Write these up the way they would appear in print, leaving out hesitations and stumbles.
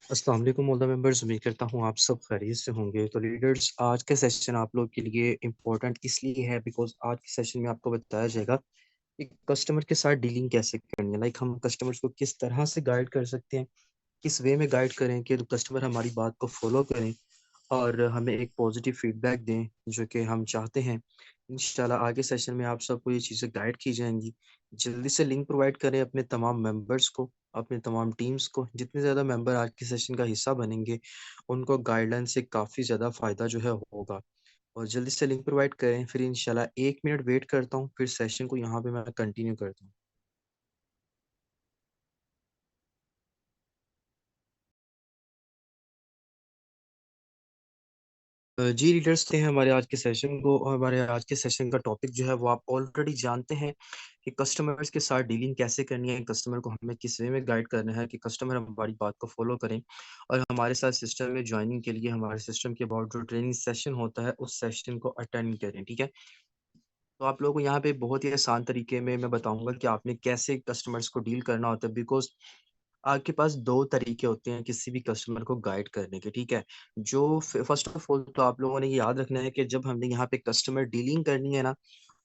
अस्सलाम वालेकुम all the members. उम्मीद करता हूँ आप सब खैरियत से होंगे। तो लीडर्स, आज का सेशन आप लोग के लिए इम्पोर्टेंट इसलिए है बिकॉज़ आज के सेशन में आपको बताया जाएगा कि कस्टमर के साथ डीलिंग कैसे करनी है। लाइक हम कस्टमर्स को किस तरह से गाइड कर सकते हैं, किस वे में गाइड करें कि कस्टमर हमारी बात को फॉलो करें और हमें एक पॉजिटिव फीडबैक दें जो कि हम चाहते हैं। इंशाल्लाह आगे सेशन में आप सबको ये चीज़ें गाइड की जाएँगी। जल्दी से लिंक प्रोवाइड करें अपने तमाम मेंबर्स को, अपने तमाम टीम्स को। जितने ज़्यादा मेंबर आज के सेशन का हिस्सा बनेंगे, उनको गाइडलाइन से काफ़ी ज़्यादा फ़ायदा जो है होगा। और जल्दी से लिंक प्रोवाइड करें, फिर इंशाल्लाह 1 मिनट वेट करता हूँ, फिर सेशन को यहाँ पे मैं कंटिन्यू करता हूँ। जी लीडर्स थे हमारे आज के सेशन को, और हमारे आज के सेशन का टॉपिक जो है वो आप ऑलरेडी जानते हैं कि कस्टमर्स के साथ डीलिंग कैसे करनी है, कस्टमर को हमें किस वे में गाइड करना है कि कस्टमर हमारी बात को फॉलो करें और हमारे साथ सिस्टम में ज्वाइनिंग के लिए हमारे सिस्टम के अबाउट जो ट्रेनिंग सेशन होता है उस सेशन को अटेंड करें। ठीक है, तो आप लोगों को यहाँ पे बहुत ही आसान तरीके में मैं बताऊंगा कि आपने कैसे कस्टमर्स को डील करना होता है। बिकॉज आपके पास 2 तरीके होते हैं किसी भी कस्टमर को गाइड करने के, ठीक है? जो फ फर्स्ट ऑफ ऑल तो आप लोगों ने ये याद रखना है कि जब हमने यहाँ पे कस्टमर डीलिंग करनी है ना,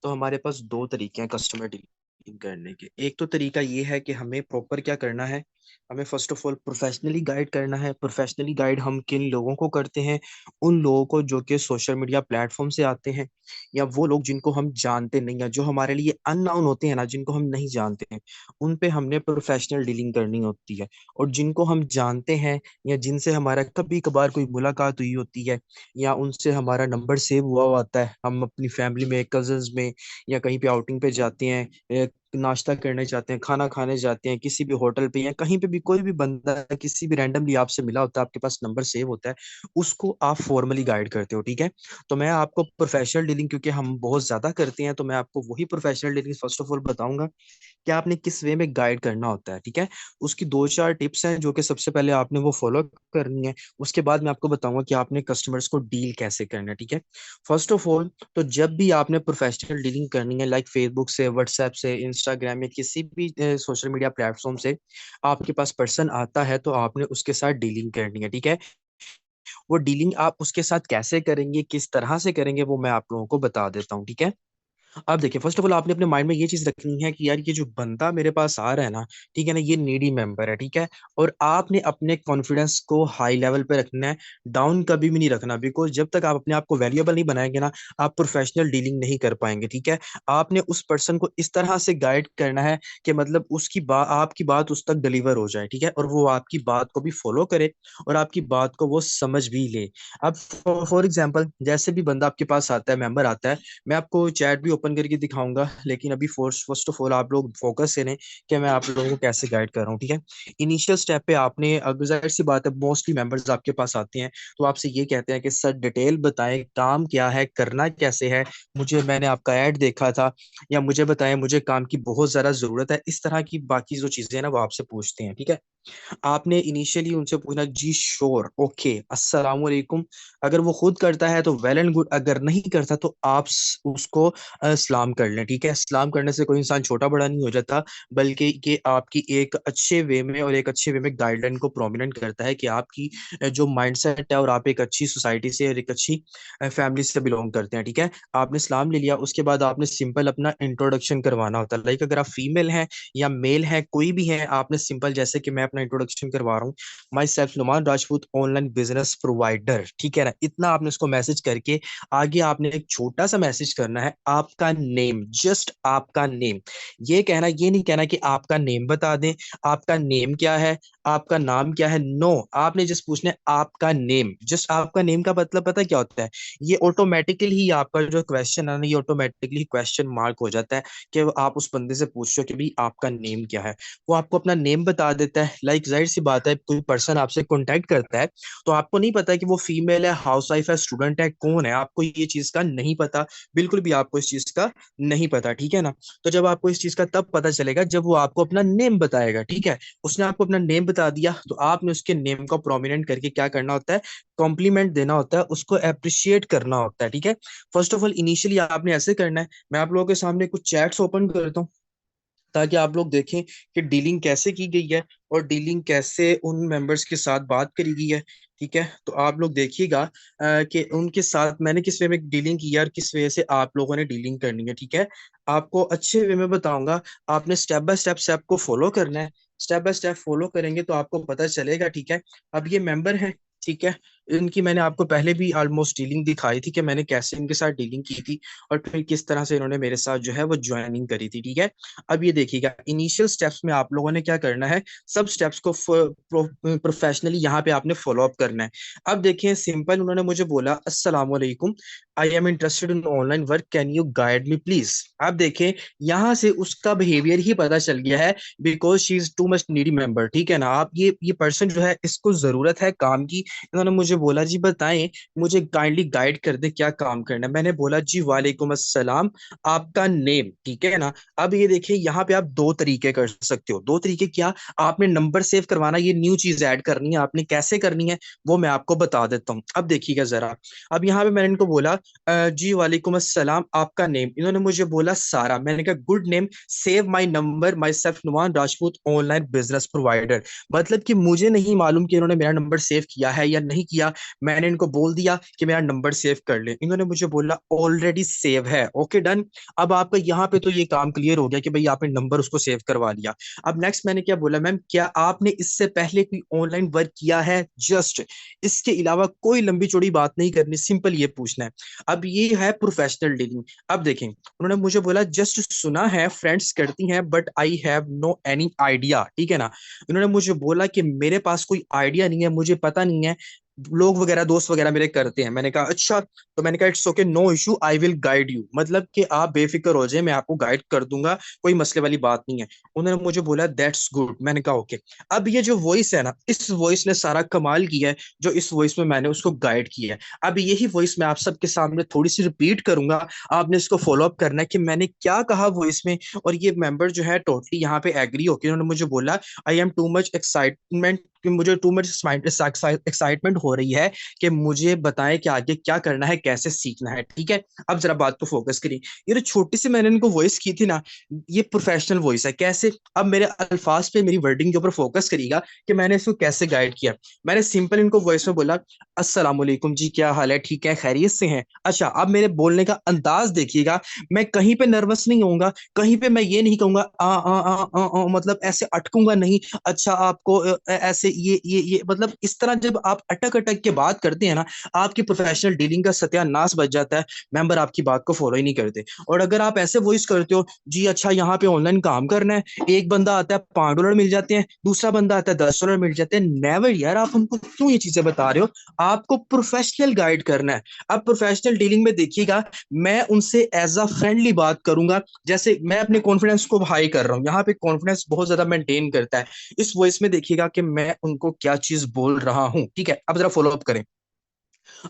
तो हमारे पास 2 तरीके हैं कस्टमर डीलिंग करने के। एक तो तरीका ये है कि हमें प्रॉपर क्या करना है, हमें first of all professionally guide करना है। प्रोफेशनली गाइड हम किन लोगों को करते हैं? उन लोगों को जो कि सोशल मीडिया प्लेटफ़ॉर्म से आते हैं या वो लोग जिनको हम जानते नहीं हैं, जो हमारे लिए अननोन होते हैं ना, जिनको हम नहीं जानते हैं, उन पे हमने प्रोफेशनल डीलिंग करनी होती है। और जिनको हम जानते हैं या जिनसे हमारा कभी-कभार कोई मुलाकात हुई होती है या उनसे हमारा नंबर सेव हुआ होता है, हम अपनी फैमिली में, कज़िन्स में या कहीं पे आउटिंग पे जाते हैं, नाश्ता करने जाते हैं, खाना खाने जाते हैं, किसी भी होटल पे या कहीं पे भी कोई भी बंदा किसी भी रैंडमली आपसे मिला होता है, आपके पास नंबर सेव होता है, उसको आप फॉर्मली गाइड करते हो, ठीक है? तो मैं आपको प्रोफेशनल डीलिंग क्योंकि हम बहुत ज़्यादा करते हैं, तो मैं आपको वही professional dealing first of all बताऊँगा कि आपने किस वे में गाइड करना होता है, ठीक है? उसकी 2-4 टिप्स हैं जो कि सबसे पहले आपने वो फॉलो करनी है। उसके बाद मैं आपको बताऊँगा कि आपने कस्टमर्स को डील कैसे करना है, ठीक है? फर्स्ट ऑफ ऑल तो जब भी आपने प्रोफेशनल डीलिंग करनी है लाइक फेसबुक से, व्हाट्सएप से, इंस्टाग्राम या किसी भी सोशल मीडिया प्लेटफ़ॉर्म से आपके पास पर्सन आता है तो आपने उसके साथ डीलिंग करनी है, ठीक है? वो डीलिंग आप उसके साथ कैसे करेंगे, किस तरह से करेंगे वो मैं आप लोगों को बता देता हूँ, ठीक है? अब देखिए फर्स्ट ऑफ ऑल आपने अपने माइंड में ये चीज़ रखनी है कि यार ये जो बंदा मेरे पास आ रहा है ना, ठीक है ना? ये नीडी मेंबर है, ठीक है? और आपने अपने कॉन्फिडेंस को हाई लेवल पे रखना है, डाउन कभी भी नहीं रखना बिकॉज़ जब तक आप अपने आप को वैल्यूएबल नहीं बनाएँगे ना, आप प्रोफेशनल डीलिंग नहीं कर पाएँगे, ठीक है? आपने उस पर्सन को इस तरह से गाइड करना है कि मतलब उसकी बा आपकी बात उस तक डिलीवर हो जाए, ठीक है? और वो आपकी बात को भी फॉलो करे और आपकी बात को वो समझ भी ले। अब फॉर एग्ज़ाम्पल जैसे भी बंदा आपके पास आता है, मेंबर आता है, मैं आपको चैट भी ओपन करके दिखाऊँगा, लेकिन अभी फर्स्ट ऑफ ऑल आप लोग फ़ोकस करें कि मैं आप लोगों को कैसे गाइड कर रहा हूँ, ठीक है? इनिशियल स्टेप पे आपने अब ज़ाहिर-सी बात है मोस्टली मेंबर्स आपके पास आते हैं, तो आपसे ये कहते हैं कि सर डिटेल बताएँ, काम क्या है, करना कैसे है? मैंने आपका ऐड देखा था या मुझे बताएँ मुझे काम की बहुत ज़्यादा ज़रूरत है। इस तरह की बाकी जो चीज़ें हैं ना वो आपसे पूछते हैं, ठीक है? आपने इनिशियली उनसे पूछना जी श्योर, ओके, अस्सलाम वालेकुम। अगर वो खुद करता है तो वेल एंड गुड, अगर नहीं करता तो आप उसको सलाम कर लें, ठीक है? सलाम करने से कोई इंसान छोटा बड़ा नहीं हो जाता, बल्कि ये आपकी एक अच्छे वे में और एक अच्छे वे में गाइडलाइन को प्रोमिनेंट करता है कि आपकी जो माइंडसेट है और आप एक अच्छी सोसाइटी से और एक अच्छी फैमिली से बिलोंग करते हैं, ठीक है? आपने सलाम ले लिया, उसके बाद आपने सिंपल अपना इंट्रोडक्शन करवाना होता है। लाइक अगर आप फीमेल हैं या मेल है, कोई भी है, आपने सिंपल जैसे कि मैं अपना इंट्रोडक्शन करवा रहा हूँ, my self Numan Rajput, online business provider, ठीक है ना? इतना आपने उसको मैसेज करके आगे आपने एक छोटा-सा मैसेज करना है, आपका नेम, जस्ट आपका नेम। ये नहीं कहना कि आपका नेम बता दें, आपका नेम क्या है, आपका नाम क्या है? नो, आपने जस्ट पूछना है आपका नेम। जस्ट आपका नेम का मतलब पता है क्या होता है? ये ऑटोमैटिकली ही आपका जो क्वेश्चन है ना, ये ऑटोमैटिकली क्वेश्चन मार्क हो जाता है कि आप उस बंदे से पूछ रहे हो कि भई आपका नेम क्या है? वो आपको अपना नेम बता देता है। लाइक ज़ाहिर-सी बात है, कोई पर्सन आपसे कॉन्टैक्ट करता है, तो आपको नहीं पता कि वो फीमेल है, हाउसवाइफ है, स्टूडेंट है, कौन है? आपको ये चीज़ का नहीं पता, बिल्कुल भी आपको इस चीज़ का नहीं पता, ठीक है ना? तो जब आपको इस चीज़ का तब पता चलेगा जब वो आपको अपना नेम बताएगा, ठीक है? उसने आपको अपना नेम बता दिया, तो आपने उसके नेम को प्रोमिनेंट करके क्या करना होता है, कॉम्प्लीमेंट देना होता है, उसको एप्रिशिएट करना होता है, ठीक है? फर्स्ट ऑफ ऑल इनिशियली आपने ऐसे करना है, मैं आप लोगों के सामने कुछ चैट्स ओपन करता हूँ। ताकि आप लोग देखें कि डीलिंग कैसे की गई है और डीलिंग कैसे उन मेंबर्स के साथ बात करी गई है। ठीक है, तो आप लोग देखिएगा कि उनके साथ मैंने किस वे में डीलिंग की है और किस वे से आप लोगों ने डीलिंग करनी है। ठीक है, आपको अच्छे वे में बताऊंगा, आपने स्टेप स्टेप को फॉलो करना है। स्टेप बाय स्टेप फॉलो करेंगे तो आपको पता चलेगा। ठीक है, अब ये मेंबर हैं, ठीक है, इनकी मैंने आपको पहले भी ऑलमोस्ट डीलिंग दिखाई थी कि मैंने कैसे इनके साथ डीलिंग की थी और फिर किस तरह से इन्होंने मेरे साथ जो है वो ज्वाइनिंग करी थी। ठीक है, अब ये देखिएगा, इनिशियल स्टेप्स में आप लोगों ने क्या करना है, सब स्टेप्स को प्रोफेशनली यहाँ पे आपने फॉलो अप करना है। अब देखिए, सिंपल उन्होंने मुझे बोला, अस्सलाम वालेकुम, I am interested in online work, can you guide me please. आप देखें, यहाँ से उसका बिहेवियर ही पता चल गया है, because she is too much needy member. ठीक है ना, आप ये पर्सन जो है इसको जरूरत है काम की। इन्होंने मुझे बोला, जी बताएं, मुझे काइंडली गाइड कर दे क्या काम करना है। मैंने बोला, जी वालेकुम अस्सलाम, आपका नेम। ठीक है ना, अब ये देखिए, यहाँ पे आप दो तरीके कर सकते हो। दो तरीके क्या, आपने नंबर सेव करवाना, ये न्यू चीज ऐड करनी है, आपने कैसे करनी है वो मैं आपको बता देता हूँ। अब देखिएगा जरा, अब यहाँ पे मैंने इनको बोला, जी वालेकुम अस्सलाम, आपका नेम। इन्होंने मुझे बोला सारा। मैंने कहा, good name, save my number, myself Numan Rajput, online business provider. मतलब कि मुझे नहीं मालूम कि इन्होंने मेरा नंबर सेव किया है या नहीं किया, मैंने इनको बोल दिया कि मेरा नंबर सेव कर ले। इन्होंने मुझे बोला ऑलरेडी सेव है, ओके डन। अब आपका यहाँ पे तो ये काम क्लियर हो गया कि भाई आपने नंबर उसको सेव करवा लिया। अब नेक्स्ट मैंने क्या बोला, मैम क्या आपने इससे पहले कोई ऑनलाइन वर्क किया है, जस्ट इसके अलावा कोई लंबी चौड़ी बात नहीं करनी, सिंपल ये पूछना है। अब ये है प्रोफेशनल डीलिंग। अब देखें, उन्होंने मुझे बोला, जस्ट सुना है फ्रेंड्स करती हैं but I have no any idea. ठीक है ना, उन्होंने मुझे बोला कि मेरे पास कोई आइडिया नहीं है, मुझे पता नहीं है, लोग वगैरह दोस्त वगैरह मेरे करते हैं। मैंने कहा अच्छा, तो मैंने कहा it's okay, no issue, I will guide you, मतलब कि आप बेफिक्र हो जाए, मैं आपको गाइड कर दूंगा, कोई मसले वाली बात नहीं है। उन्होंने मुझे बोला दैट्स गुड। मैंने कहा ओके। अब ये जो वॉइस है ना, इस वॉइस ने सारा कमाल किया है, जो इस वॉइस में मैंने उसको गाइड किया है। अब यही वॉइस मैं आप सबके सामने थोड़ी सी रिपीट करूंगा, आपने इसको फॉलो अप करना है कि मैंने क्या कहा वॉइस में। और ये मेंबर जो है टोटली यहाँ पे एग्री होकर उन्होंने मुझे बोला, I am too much excitement, कि मुझे टू मच एक्साइटमेंट हो रही है कि मुझे बताएं कि आगे क्या करना है, कैसे सीखना है। ठीक है, अब जरा बात को फोकस करिए। ये जो छोटी सी मैंने इनको वॉइस की थी ना, ये प्रोफेशनल वॉइस है। कैसे, अब मेरे अल्फाज पे, मेरी वर्डिंग के ऊपर फोकस करिएगा कि मैंने इसको कैसे गाइड किया। मैंने सिंपल इनको वॉइस में बोला, अस्सलाम वालेकुम जी, क्या हाल है, ठीक है, खैरियत से हैं। अच्छा, अब मेरे बोलने का अंदाज देखिएगा, मैं कहीं पे नर्वस नहीं होऊंगा, कहीं पे मैं ये नहीं कहूंगा मतलब ऐसे अटकूंगा नहीं। अच्छा, आपको ऐसे ये मतलब इस तरह जब आप अटक अटक के बात करते हैं ना, आपकी प्रोफेशनल डीलिंग का सत्यानाश बच जाता है, मेंबर आपकी बात को फॉलो ही नहीं करते। और अगर आप ऐसे वॉइस करते हो, जी अच्छा यहाँ पे ऑनलाइन काम करना है, एक बंदा आता है $5 मिल जाते हैं, दूसरा बंदा आता है $10 मिल जाते हैं, नेवर यार, आप उनको क्यों ये चीजें बता रहे हो। आपको प्रोफेशनल गाइड करना है। अब प्रोफेशनल डीलिंग में देखिएगा, मैं उनसे एज अ फ्रेंडली बात करूंगा, जैसे मैं अपने कॉन्फिडेंस को हाई कर रहा हूँ, यहाँ पे कॉन्फिडेंस बहुत ज्यादा मेंटेन करता है। इस वॉइस में देखिएगा कि मैं उनको क्या चीज बोल रहा हूँ। ठीक है, अब जरा फॉलो अप करें।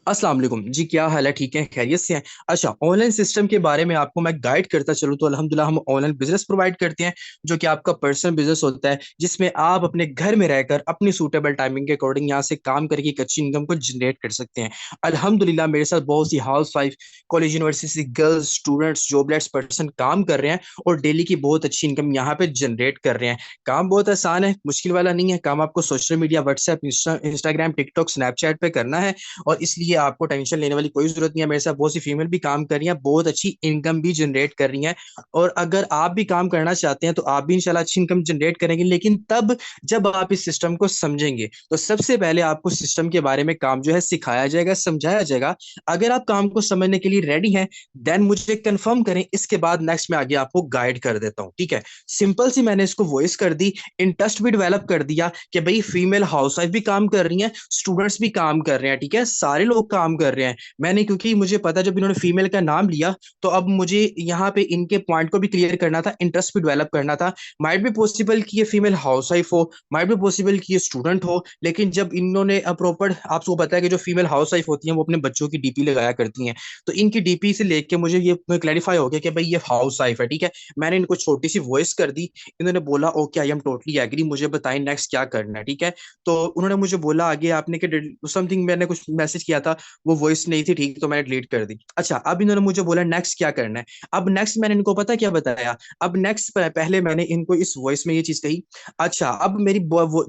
अस्सलाम वालेकुम जी, क्या हाल है, ठीक है, खैरियत से हैं। अच्छा, ऑनलाइन सिस्टम के बारे में आपको मैं गाइड करता चलूँ तो अल्हम्दुलिल्लाह हम ऑनलाइन बिजनेस प्रोवाइड करते हैं, जो कि आपका पर्सनल बिजनेस होता है, जिसमें आप अपने घर में रहकर अपनी सूटेबल टाइमिंग के अकॉर्डिंग यहाँ से काम करके एक अच्छी इनकम को जनरेट कर सकते हैं। अल्हम्दुलिल्लाह मेरे साथ बहुत सी house wife, college university girls, students, jobless person काम कर रहे हैं और डेली की बहुत अच्छी इनकम यहाँ पे जनरेट कर रहे हैं। काम बहुत आसान है, मुश्किल वाला नहीं है। काम आपको social media, WhatsApp, Instagram, TikTok, Snapchat पे करना है, और इसलिए आपको टेंशन लेने वाली कोई जरूरत नहीं है। मेरे साथ बहुत सी फीमेल भी काम कर रही हैं, बहुत अच्छी इनकम भी जनरेट कर रही हैं। और अगर आप भी काम करना चाहते हैं तो आप भी इंशाल्लाह अच्छी इनकम जनरेट करेंगे, लेकिन तब जब आप इस सिस्टम को समझेंगे। तो सबसे पहले आपको सिस्टम के बारे में काम जो है सिखाया जाएगा, समझाया जाएगा। अगर आप काम को समझने के लिए रेडी हैं, देन मुझे कंफर्म करें, इसके बाद नेक्स्ट में आगे आपको गाइड कर देता हूँ। ठीक है, सिंपल सी मैंने इसको वॉइस कर दी, इंटरेस्ट भी डेवलप कर दिया कि भाई फीमेल हाउस वाइफ भी काम कर रही हैं, स्टूडेंट्स भी काम कर रहे हैं। ठीक है, सारे लोग काम कर रहे हैं। मैंने, क्योंकि मुझे पता जब इन्होंने फीमेल का नाम लिया, तो अब मुझे यहाँ पे इनके पॉइंट को भी क्लियर करना था, इंटरेस्ट भी डेवलप करना था। माइट भी पॉसिबल कि ये फीमेल हाउस वाइफ हो, माइट भी पॉसिबल कि ये स्टूडेंट हो, लेकिन जब इन्होंने प्रॉपर, आपको पता है कि जो फीमेल हाउस वाइफ होती हैं वो अपने बच्चों की डीपी लगाया करती हैं, तो इनकी डीपी से लेके मुझे ये क्लैरिफाई हो गया कि भाई ये हाउस वाइफ है। ठीक है, मैंने इनको छोटी सी वॉइस कर दी, इन्होंने बोला okay, I am totally agree, मुझे बताएं नेक्स्ट क्या करना है। ठीक है, तो उन्होंने मुझे बोला आगे आपने कि समथिंग, मैंने कुछ मैसेज किया था वो वॉइस नहीं थी ठीक, तो मैंने डिलीट कर दी। अच्छा, अब इन्होंने मुझे बोला नेक्स्ट क्या करना है। अब नेक्स्ट मैंने इनको पता क्या बताया, अब नेक्स्ट पहले मैंने इनको इस वॉइस में ये चीज कही। अच्छा, अब मेरी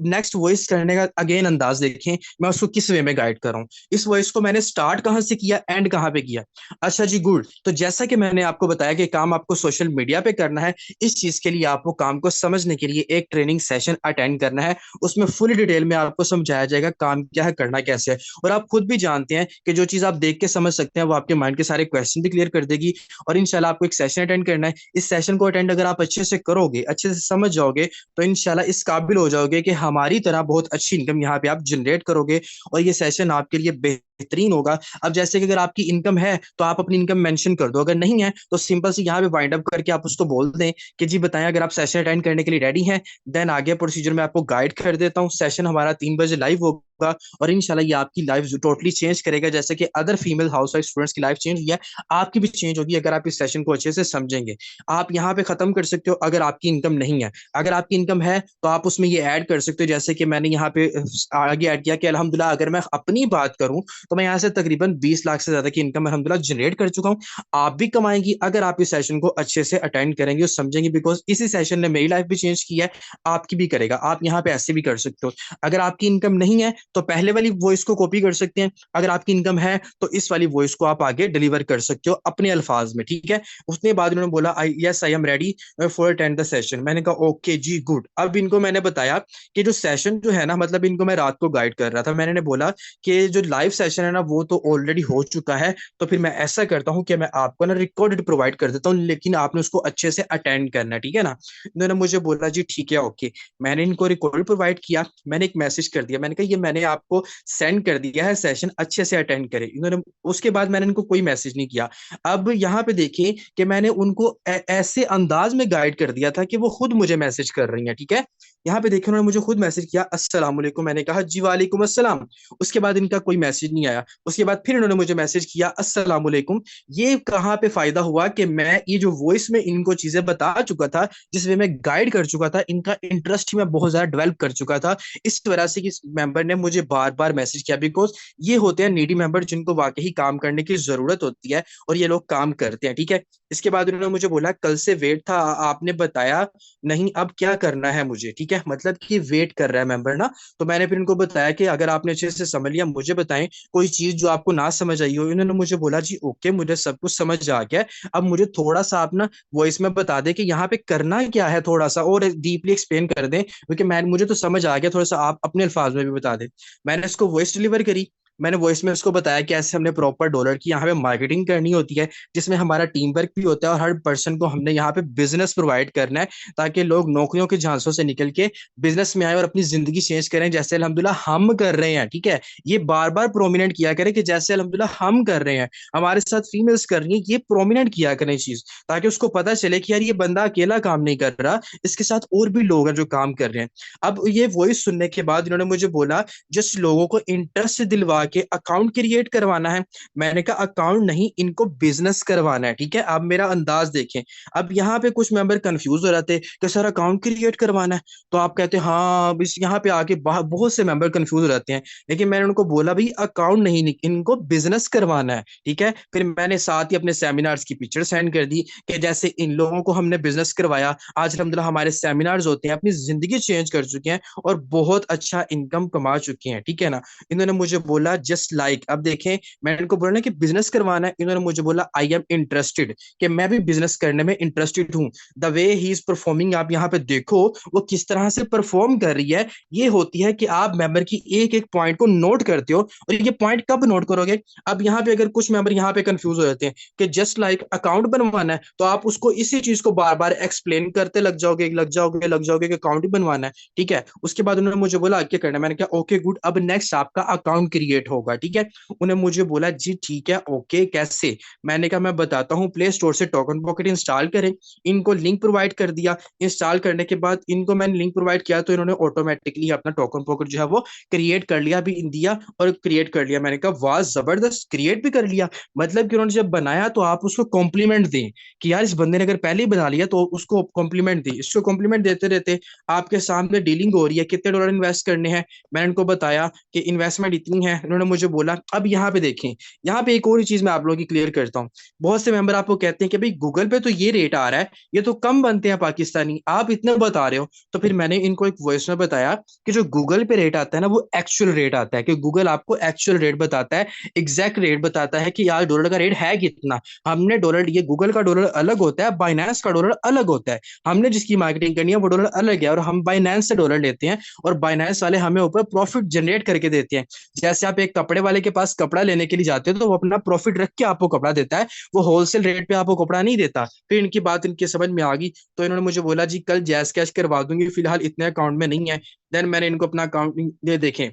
नेक्स्ट वॉइस करने का अगेन अंदाज देखें, मैं उसको किस वे में गाइड कर रहा हूँ। इस वॉइस को मैंने स्टार्ट कहाँ से किया, एंड कहाँ पे किया। अच्छा जी, गुड। तो जैसा कि मैंने आपको बताया कि काम आपको सोशल मीडिया पे करना है, इस चीज के लिए आपको काम को समझने के लिए एक ट्रेनिंग सेशन अटेंड करना है। उसमें फुल डिटेल में आपको समझाया जाएगा काम क्या है, करना कैसे है। और आप खुद भी जानते हैं कि जो चीज आप देख के समझ सकते हैं वो आपके माइंड के सारे क्वेश्चन भी क्लियर कर देगी। और इंशाल्लाह आपको एक सेशन अटेंड करना है। इस सेशन को अटेंड अगर आप अच्छे से करोगे, अच्छे से समझ जाओगे, तो इंशाल्लाह इस काबिल हो जाओगे कि हमारी तरह बहुत अच्छी इनकम यहाँ पे आप जनरेट करोगे। और ये सेशन आपके लिए बेहतरीन होगा। अब जैसे कि अगर आपकी इनकम है तो आप अपनी इनकम मेंशन कर दो, अगर नहीं है तो सिंपल से यहाँ पे वाइंड अप करके आप उसको बोल दें कि जी बताएं अगर आप सेशन अटेंड करने के लिए रेडी हैं। देन आगे प्रोसीजर में आपको गाइड कर देता हूँ। सेशन हमारा 3 बजे लाइव होगा और इंशाल्लाह ये आपकी लाइफ टोटली चेंज करेगा। जैसे कि other female house wife students की लाइफ चेंज हुई है, आपकी भी चेंज होगी अगर आप इस सेशन को अच्छे से समझेंगे। आप यहाँ पे खत्म कर सकते हो अगर आपकी इनकम नहीं है। अगर आपकी इनकम है तो आप उसमें ये ऐड कर सकते हो, जैसे कि मैंने यहाँ पे आगे ऐड किया कि अल्हम्दुलिल्लाह अगर मैं अपनी बात करूं तो मैं यहाँ से तकरीबन 20 लाख से ज्यादा की इनकम अल्हम्दुलिल्लाह जनरेट कर चुका हूँ। आप भी कमाएंगी अगर आप इस सेशन को अच्छे से अटेंड करेंगे और समझेंगे, बिकॉज इसी सेशन ने मेरी लाइफ भी चेंज की है, आपकी भी करेगा। आप यहाँ पे ऐसे भी कर सकते हो। अगर आपकी इनकम नहीं है तो पहले वाली वॉइस को कॉपी कर सकते हैं, अगर आपकी इनकम है तो इस वाली वॉइस को आप आगे डिलीवर कर सकते हो अपने अल्फाज में, ठीक है। उसने बाद उन्होंने बोला I am ready for attend the session. मैंने कहा ओके जी, गुड। अब इनको मैंने बताया कि जो सेशन जो है ना, मतलब इनको मैं रात को गाइड कर रहा था, मैंने बोला कि जो लाइव सेशन है ना वो तो ऑलरेडी हो चुका है, तो फिर मैं ऐसा करता हूँ कि मैं आपको ना रिकॉर्डेड प्रोवाइड कर देता हूँ, लेकिन आपने उसको अच्छे से अटेंड करना है, ठीक है ना। इन्होंने मुझे बोला जी ठीक है, ओके। मैंने इनको रिकॉर्ड प्रोवाइड किया, मैंने एक मैसेज कर दिया, मैंने कहा ये मैंने आपको सेंड कर दिया है, सेशन अच्छे से अटेंड करें। इन्होंने उसके बाद मैंने इनको कोई मैसेज नहीं किया। अब यहाँ पे देखिए कि मैंने उनको ऐसे अंदाज में गाइड कर दिया था कि वो खुद मुझे मैसेज कर रही हैं, ठीक है। यहाँ पे देखिए उन्होंने मुझे खुद मैसेज किया अस्सलाम वालेकुम, मैंने कहा जी वालेकुम अस्सलाम। उसके बाद इनका कोई मैसेज नहीं आया। उसके बाद फिर इन्होंने मुझे मैसेज किया अस्सलाम वालेकुम। ये कहाँ पे फायदा हुआ कि मैं ये जो वॉइस में इनको चीजें बता चुका था, जिस वे में गाइड कर चुका था, इनका इंटरेस्ट ही मैं बहुत ज्यादा डेवलप कर चुका था। इस वजह से इस मेंबर ने मुझे बार बार मैसेज किया, बिकॉज ये होते हैं नीडी मेंबर जिनको वाकई काम करने की जरूरत होती है और ये लोग काम करते हैं, ठीक है। इसके बाद उन्होंने मुझे बोला कल से वेट था, आपने बताया नहीं, अब क्या करना है मुझे, ठीक है। मतलब कि वेट कर रहा है मेंबर ना। तो मैंने फिर इनको बताया कि अगर आपने अच्छे से समझ लिया मुझे बताएं कोई चीज जो आपको ना समझ आई हो। इन्होंने मुझे बोला जी ओके, मुझे सब कुछ समझ आ गया। अब मुझे थोड़ा सा आप ना वॉइस में बता दें कि यहाँ पे करना क्या है, थोड़ा सा और डीपली एक्सप्लेन कर दें, क्योंकि मैं मुझे तो समझ आ गया, थोड़ा सा आप अपने अल्फाज में भी बता दें। मैंने इसको वॉइस डिलीवर करी। मैंने वॉइस में उसको बताया कि ऐसे हमने प्रॉपर डॉलर की यहाँ पे मार्केटिंग करनी होती है, जिसमें हमारा टीम वर्क भी होता है और हर पर्सन को हमने यहाँ पे बिजनेस प्रोवाइड करना है, ताकि लोग नौकरियों के झांसों से निकल के बिजनेस में आए और अपनी जिंदगी चेंज करें, जैसे अल्हम्दुलिल्लाह हम कर रहे हैं, ठीक है। ये बार बार प्रोमिनेंट किया करें कि जैसे अल्हम्दुलिल्लाह हम कर रहे हैं, हमारे साथ फीमेल्स कर रही हैं, ये प्रोमिनेंट किया करें चीज, ताकि उसको पता चले कि यार ये बंदा अकेला काम नहीं कर रहा, इसके साथ और भी लोग हैं जो काम कर रहे हैं। अब ये वॉइस सुनने के बाद इन्होंने मुझे बोला जस्ट लोगों को इंटरेस्ट दिलवा के अकाउंट क्रिएट करवाना है। मैंने कहा अकाउंट नहीं, इनको बिजनेस करवाना है, ठीक है। अब मेरा अंदाज देखें। अब यहाँ पे कुछ मेंबर कंफ्यूज हो रहे थे कि सर अकाउंट क्रिएट करवाना है, तो आप कहते हैं हाँ, अब इस यहाँ पे आके बहुत से मेंबर कंफ्यूज हो जाते हैं। लेकिन मैंने उनको बोला भाई अकाउंट नहीं, इनको बिजनेस करवाना है, ठीक है। फिर मैंने साथ ही अपने सेमिनार्स की पिक्चर सेंड कर दी कि जैसे इन लोगों को हमने बिजनेस करवाया, आज अल्हम्दुलिल्लाह हमारे सेमिनार्स होते हैं, अपनी जिंदगी चेंज कर चुके हैं और बहुत अच्छा इनकम कमा चुके हैं, ठीक है ना। इन्होंने मुझे बोला जस्ट लाइक, अब देखें मैंने इनको बोला ना कि बिजनेस करवाना है, इन्होंने मुझे बोला आई एम इंटरेस्टेड, कि मैं भी बिजनेस करने में इंटरेस्टेड हूँ। The way he is performing, आप यहाँ पे देखो वो किस तरह से परफॉर्म कर रही है। ये होती है कि आप मेंबर की एक एक पॉइंट को नोट करते हो, और ये पॉइंट कब नोट करोगे। अब यहाँ पे अगर कुछ मेंबर यहाँ पे कंफ्यूज हो जाते हैं कि जस्ट लाइक अकाउंट बनवाना है, तो आप उसको इसी चीज को बार बार एक्सप्लेन करते लग जाओगे कि अकाउंट ही बनवाना है, ठीक है। उसके बाद उन्होंने मुझे बोला क्या करना है, मैंने कहा ओके गुड, अब नेक्स्ट आपका अकाउंट क्रिएट होगा, ठीक है। उन्हें मुझे बोला जी ठीक है, ओके कैसे। मैंने कहा मैं बताता हूँ, प्ले स्टोर से टोकन पॉकेट इंस्टॉल करें। इनको लिंक प्रोवाइड कर दिया। इंस्टॉल करने के बाद इनको मैंने लिंक प्रोवाइड किया तो इन्होंने ऑटोमेटिकली अपना टोकन पॉकेट जो है वो क्रिएट कर लिया, अभी दिया और क्रिएट कर लिया। मैंने कहा वाह जबरदस्त, क्रिएट भी कर लिया। मतलब कि उन्होंने जब बनाया तो आप उसको कॉम्प्लीमेंट दें कि यार इस बंदे ने अगर पहले ही बना लिया तो उसको कॉम्प्लीमेंट दी। इसको कॉम्प्लीमेंट देते रहते आपके सामने डीलिंग हो रही है, कितने डॉलर इन्वेस्ट करने हैं। मैंने उनको बताया कि इन्वेस्टमेंट इतनी है। उन्होंने इन्होंने मुझे बोला। अब यहाँ पे देखें, यहाँ पे एक और चीज मैं आप लोगों की क्लियर करता हूँ। बहुत से मेंबर आपको कहते हैं कि भाई गूगल पे तो ये रेट आ रहा है, ये तो कम बनते हैं पाकिस्तानी, आप इतना बता रहे हो। तो फिर मैंने इनको एक वॉइस में बताया कि जो गूगल पे रेट आता है ना वो एक्चुअल रेट आता है, कि गूगल आपको एक्चुअल रेट बताता है, एग्जैक्ट रेट बताता है कि यार डॉलर का रेट है कितना। हमने डॉलर, ये गूगल का डॉलर अलग होता है, बाइनेंस का डॉलर अलग होता है। हमने जिसकी मार्केटिंग करनी है वो डॉलर अलग है, और हम बाइनेंस से डॉलर लेते हैं, और बाइनेंस वाले हमें ऊपर प्रॉफिट जनरेट करके देते हैं। जैसे आप एक कपड़े वाले के पास कपड़ा लेने के लिए जाते हो तो वो अपना प्रॉफिट रख के आपको कपड़ा देता है, वो होलसेल रेट पे आपको कपड़ा नहीं देता। फिर इनकी बात इनके समझ में आ गई, तो इन्होंने मुझे बोला जी कल जैस कैश करवा दूंगी, फिलहाल इतने अकाउंट में नहीं है। देन मैंने इनको अपना अकाउंट दे देखें।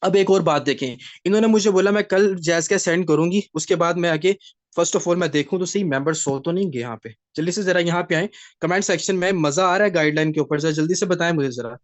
अब एक और बात देखें, इन्होंने मुझे बोला मैं कल जैस कैश सेंड करूंगी, उसके बाद मैं आगे फर्स्ट ऑफ ऑल मैं देखूं तो सही मेंबर सो तो नहीं गए यहाँ पे। जल्दी से जरा यहाँ पे आए, कमेंट सेक्शन में मजा आ रहा है गाइडलाइन के ऊपर, जरा जल्दी से बताएं मुझे, जरा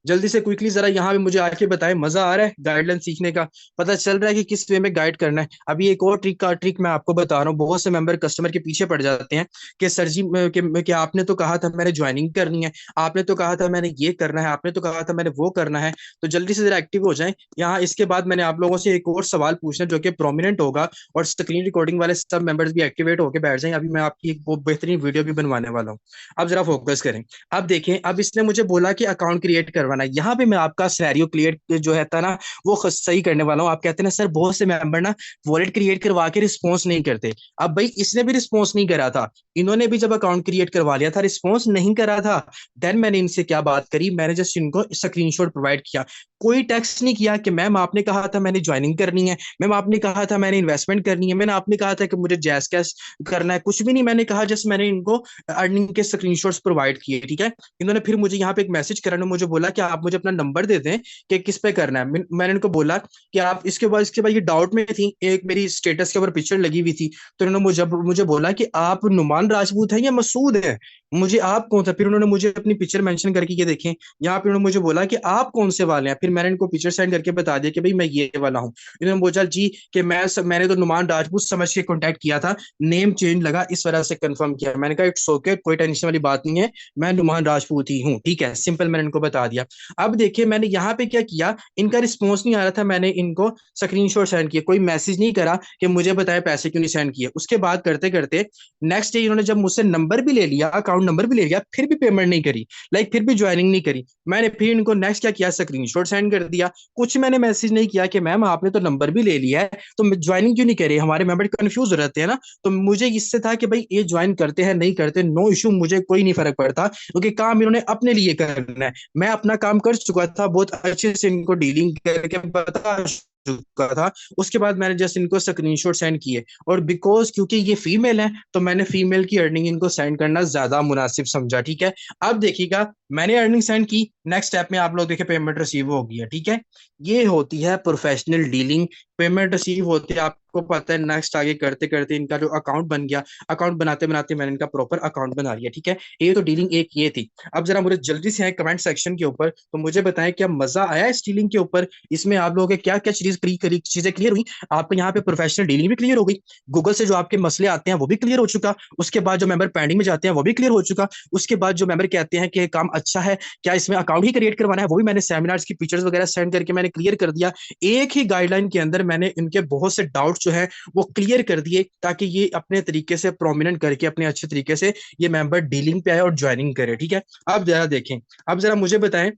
जल्दी से क्विकली जरा यहाँ पे मुझे आके बताएं, मजा आ रहा है गाइडलाइन सीखने का, पता चल रहा है कि किस वे में गाइड करना है। अभी एक और ट्रिक मैं आपको बता रहा हूँ। बहुत से मेंबर कस्टमर के पीछे पड़ जाते हैं कि सर जी कि आपने तो कहा था मैंने ज्वाइनिंग करनी है, आपने तो कहा था मैंने ये करना है, आपने तो कहा था मैंने वो करना है। तो जल्दी से जरा एक्टिव हो जाएं यहाँ। इसके बाद मैंने आप लोगों से एक और सवाल पूछना जो कि प्रोमिनेंट होगा, और स्क्रीन रिकॉर्डिंग वाले सब मेंबर्स भी एक्टिवेट होकर बैठ जाएं। अभी मैं आपकी एक बहुत बेहतरीन वीडियो भी बनवाने वाला हूँ। अब जरा फोकस करें। अब देखें, अब इसने मुझे बोला कि अकाउंट क्रिएट करवाना है। यहाँ पे मैं आपका सिनेरियो क्लियर जो है था ना वो सही करने वाला हूँ। आप कहते हैं ना सर बहुत से मेंबर ना वॉलेट क्रिएट करवा के रिस्पॉन्स नहीं करते। अब भाई इसने भी रिस्पॉन्स नहीं करा था, इन्होंने भी जब अकाउंट क्रिएट करवा लिया था रिस्पॉन्स नहीं करा था। देन मैंने इनसे क्या बात करी, मैंने जस्ट इनको स्क्रीनशॉट प्रोवाइड किया, कोई टेक्स्ट नहीं किया कि मैम आपने कहा था मैंने ज्वाइनिंग करनी है, मैम आपने कहा था मैंने इन्वेस्टमेंट करनी है, मैंने आपने कहा था कि मुझे जैस कैश करना है, कुछ भी नहीं मैंने कहा। जस्ट मैंने इनको अर्निंग के स्क्रीनशॉट्स प्रोवाइड किए, ठीक है। इन्होंने फिर मुझे यहाँ पे एक मैसेज करा, मुझे बोला कि आप मुझे अपना नंबर दे दें कि किस पे करना है। मैंने इनको बोला कि आप इसके बाद ये डाउट में थी, एक मेरी स्टेटस के ऊपर पिक्चर लगी हुई थी, तो इन्होंने मुझे बोला कि आप नुमान राजपूत है या मसूद है, मुझे आप कौन सा। फिर उन्होंने मुझे अपनी पिक्चर मेंशन करके ये देखें, यहाँ पे उन्होंने मुझे बोला कि आप कौन से वाले हैं। फिर मैंने इनको पिक्चर सेंड करके बता दिया कि भाई मैं ये वाला हूँ। इन्होंने बोला जी कि मैंने तो नुमान राजपूत समझ के कॉन्टेक्ट किया था, नेम चेंज लगा इस वजह से कंफर्म किया। मैंने कहा इट्स ओके, कोई टेंशन वाली बात नहीं है, मैं नुमान राजपूत ही हूँ, ठीक है, सिंपल, मैंने इनको बता दिया। अब देखिए मैंने यहाँ पे क्या किया, इनका रिस्पॉन्स नहीं आ रहा था, मैंने इनको स्क्रीनशॉट सेंड किया, कोई मैसेज नहीं करा कि मुझे बताया पैसे क्यों नहीं सेंड किए। उसके बाद करते करते नेक्स्ट डे इन्होंने जब मुझसे नंबर भी ले लिया, अकाउंट नंबर भी ले लिया, फिर भी पेमेंट नहीं करी, लाइक फिर भी ज्वाइनिंग नहीं करी। मैंने फिर इनको नेक्स्ट क्या किया, स्क्रीनशॉट सेंड कर दिया। कुछ मैंने मैसेज नहीं किया कि मैम आपने तो नंबर भी ले लिया है तो ज्वाइनिंग क्यों नहीं करे, हमारे मेंबर कंफ्यूज रहते हैं ना। तो मुझे इससे था कि भाई ये ज्वाइन करते हैं नहीं करते, नो इशू, मुझे कोई नहीं फर्क पड़ता, क्योंकि काम इन्होंने अपने लिए करना है। मैं अपना काम कर चुका था, बहुत अच्छे से इनको डीलिंग करके बता चुका था। उसके बाद मैंने जस्ट इनको स्क्रीनशॉट सेंड किए, और बिकॉज क्योंकि ये फीमेल है तो मैंने फीमेल की अर्निंग इनको सेंड करना ज्यादा मुनासिब समझा, ठीक है। अब देखिएगा मैंने अर्निंग सेंड की, नेक्स्ट स्टेप में आप लोग देखे पेमेंट रिसीव हो गया, ठीक है। ये होती है प्रोफेशनल डीलिंग। पेमेंट रिसीव होते हैं, आपको पता है, नेक्स्ट आगे करते करते इनका जो अकाउंट बन गया, अकाउंट बनाते बनाते मैंने इनका प्रॉपर अकाउंट बना लिया, ठीक है। ये तो डीलिंग एक ये थी। अब जरा मुझे जल्दी से आए कमेंट सेक्शन के ऊपर, तो मुझे बताएं क्या मजा आया इस डीलिंग के ऊपर, इसमें आप लोगों के क्या क्या चीजें क्लियर हुई। आपको यहाँ पे प्रोफेशनल डीलिंग भी क्लियर हो गई, गूगल से जो आपके मसले आते हैं वो भी क्लियर हो चुका, उसके बाद जो मेंबर पेंडिंग में जाते हैं वो भी क्लियर हो चुका, उसके बाद जो मेंबर कहते हैं कि काम अच्छा है, क्या इसमें अकाउंट ही क्रिएट करवाना है, वो भी मैंने सेमिनार्स की पिक्चर्स वगैरह सेंड करके मैंने क्लियर कर दिया। एक ही गाइडलाइन के अंदर मैंने इनके बहुत से डाउट जो है वो क्लियर कर दिए, ताकि ये अपने तरीके से प्रोमिनेंट करके अपने अच्छे तरीके से ये मेंबर डीलिंग पे आए और ज्वाइनिंग करे, ठीक है। अब जरा देखें, अब जरा मुझे बताएं,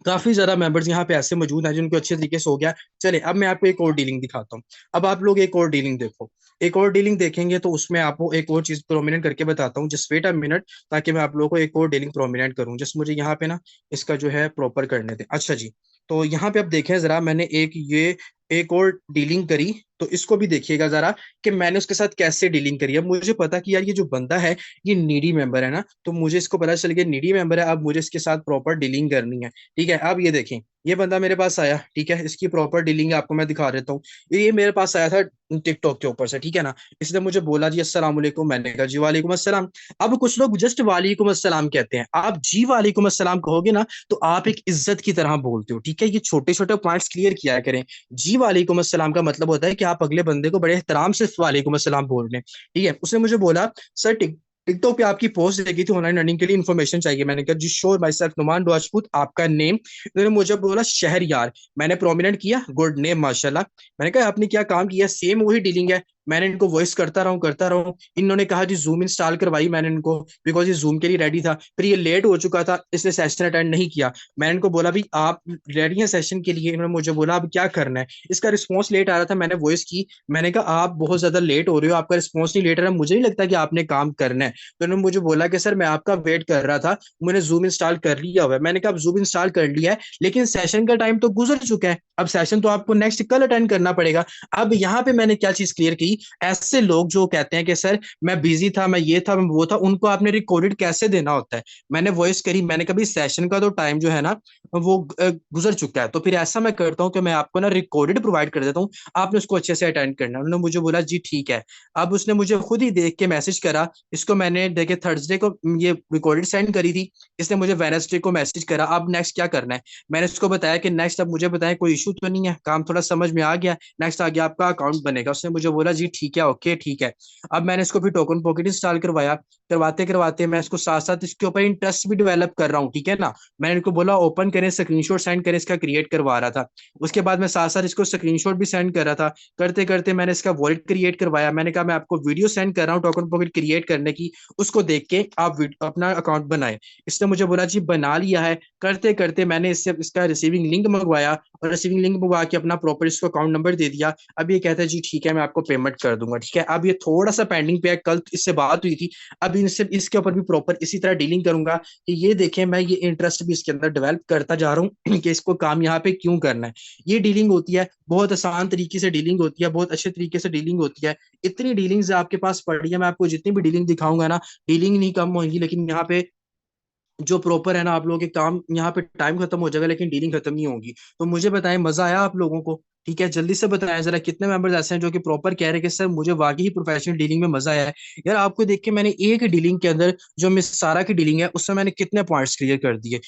काफी ज्यादा मेंबर्स यहाँ पे ऐसे मौजूद हैं जिनको अच्छे तरीके से हो गया। चले अब मैं आपको एक और डीलिंग दिखाता हूँ। अब आप लोग एक और डीलिंग देखो, एक और डीलिंग देखेंगे तो उसमें आपको एक और चीज प्रोमिनेंट करके बताता हूँ। जस्ट वेट अ मिनट, ताकि मैं आप लोगों को एक और डीलिंग प्रोमिनेंट करूँ। जस्ट मुझे यहाँ पे ना इसका जो है प्रॉपर करने दें। अच्छा जी, तो यहाँ पे आप देखें जरा, मैंने एक और डीलिंग करी, तो इसको भी देखिएगा जरा कि मैंने उसके साथ कैसे डीलिंग करी है। मुझे पता कि यार ये जो बंदा है ये नीडी मेंबर है ना, तो मुझे इसको पता चल गया नीडी मेंबर है, अब मुझे इसके साथ प्रॉपर डीलिंग करनी है, ठीक है। अब ये देखें, ये बंदा मेरे पास आया, ठीक है, इसकी प्रॉपर डीलिंग आपको मैं दिखा देता हूँ। ये मेरे पास आया था टिकटॉक के ऊपर से, ठीक है ना। इसने मुझे बोला जी अस्सलाम वालेकुम, मैंने कहा जी वालेकुम अस्सलाम। अब कुछ लोग जस्ट वालेकुम अस्सलाम कहते हैं, आप जी वालेकुम अस्सलाम कहोगे ना तो आप एक इज्जत की तरह बोलते हो, ठीक है। ये छोटे छोटे पॉइंट्स क्लियर किया करें। जी वालेकुम अस्सलाम का मतलब होता है कि आप अगले बंदे को बड़े एहतराम से वालेकुम अस्सलाम बोल रहे हैं, ठीक है। उसने मुझे बोला सर टिकटॉक पे आपकी पोस्ट देखी थी, ऑनलाइन अर्निंग के लिए इन्फॉर्मेशन चाहिए। मैंने कहा जी sure, my self Numan Rajput, आपका नेम। इन्होंने मुझे बोला शहरयार। मैंने प्रोमिनेंट किया, गुड नेम माशाल्लाह। मैंने कहा आपने क्या काम किया, सेम वही डीलिंग है। मैंने इनको वॉइस करता रहा हूँ। इन्होंने कहा जी जूम इंस्टॉल करवाई मैंने इनको, बिकॉज ये जूम के लिए रेडी था। फिर ये लेट हो चुका था, इसने सेशन अटेंड नहीं किया। मैंने इनको बोला भाई आप रेडी हैं सेशन के लिए? इन्होंने मुझे बोला अब क्या करना है। इसका रिस्पॉन्स लेट आ रहा था, मैंने वॉइस की। मैंने कहा आप बहुत ज्यादा लेट हो रहे हो, आपका रिस्पॉन्स नहीं लेट आ रहा, मुझे नहीं लगता कि आपने काम करना है। तो उन्होंने मुझे बोला कि सर मैं आपका वेट कर रहा था, मैंने जूम इंस्टॉल कर लिया हुआ है। मैंने कहा अब जूम इंस्टॉल कर लिया है, लेकिन सेशन का टाइम तो गुजर चुका है, अब सेशन तो आपको नेक्स्ट कल अटेंड करना पड़ेगा। अब यहाँ पे मैंने क्या चीज क्लियर की, ऐसे लोग जो कहते हैं कि सर मैं बिजी था, मैं ये था, मैं वो था, उनको आपने रिकॉर्डेड कैसे देना होता है। मैंने वॉइस करी, मैंने कहा सेशन का तो टाइम जो है ना वो गुजर चुका है, तो फिर ऐसा मैं करता हूँ कि मैं आपको ना रिकॉर्डेड प्रोवाइड कर देता हूँ, आपने उसको अच्छे से अटेंड करना है। उन्होंने मुझे बोला जी ठीक है। अब उसने मुझे खुद ही देख के मैसेज करा, इसको मैंने देखे थर्सडे को ये रिकॉर्डेड सेंड करी थी, इसने मुझे वेडनेसडे को मैसेज करा अब नेक्स्ट क्या करना है। मैंने उसको बताया कि नेक्स्ट अब मुझे बताएं कोई इशू तो नहीं है, काम थोड़ा समझ में आ गया, नेक्स्ट आ गया आपका अकाउंट बनेगा। उसने मुझे बोला जी ठीक है, ओके ठीक है। अब मैंने इसको फिर टोकन पॉकेट इंस्टॉल करवाया। करवाते करवाते मैं इसको साथ साथ इसके ऊपर इंटरेस्ट भी डेवलप कर रहा हूँ, ठीक है ना। मैंने इनको बोला ओपन करें, स्क्रीनशॉट सेंड करें, इसका क्रिएट करवा रहा था। उसके बाद मैं साथ साथ इसको स्क्रीनशॉट भी सेंड कर रहा था। करते करते मैंने इसका वॉलेट क्रिएट करवाया। मैंने कहा मैं आपको वीडियो सेंड कर रहा हूँ टोकन पॉकेट क्रिएट करने की, उसको देख के आप अपना अकाउंट बनाए। इसने मुझे बोला जी बना लिया है। करते करते मैंने इससे इसका रिसीविंग लिंक मंगवाया, और रिसीविंग लिंक मंगवा के अपना प्रॉपर इसको अकाउंट नंबर दे दिया। अब ये कहता है जी ठीक है मैं आपको पेमेंट कर दूंगा, ठीक है। अब ये थोड़ा सा पेंडिंग पे है, कल इससे बात हुई थी। अब इनसे इसके ऊपर भी प्रॉपर इसी तरह डीलिंग करूंगा कि ये देखें मैं ये इंटरेस्ट भी इसके अंदर डेवलप करता जा रहा हूँ कि इसको काम यहाँ पे क्यों करना है। ये डीलिंग होती है, बहुत आसान तरीके से डीलिंग होती है, बहुत अच्छे तरीके से डीलिंग होती है। इतनी डीलिंग्स आपके पास पड़ी है, मैं आपको जितनी भी डीलिंग दिखाऊंगा ना, डीलिंग नहीं कम होगी, लेकिन यहाँ पे जो प्रॉपर है ना आप लोगों के काम, यहाँ पे टाइम खत्म हो जाएगा लेकिन डीलिंग खत्म नहीं होगी। तो मुझे बताएं मजा आया आप लोगों को? ठीक है, जल्दी से बताएं जरा कितने मेंबर्स ऐसे हैं जो कि प्रॉपर कह रहे हैं कि सर मुझे वाकई ही प्रोफेशनल डीलिंग में मजा आया है। यार आपको देख के मैंने एक डीलिंग के अंदर, जो मिस सारा की डीलिंग है उसमें मैंने कितने पॉइंट्स क्लियर कर दिए।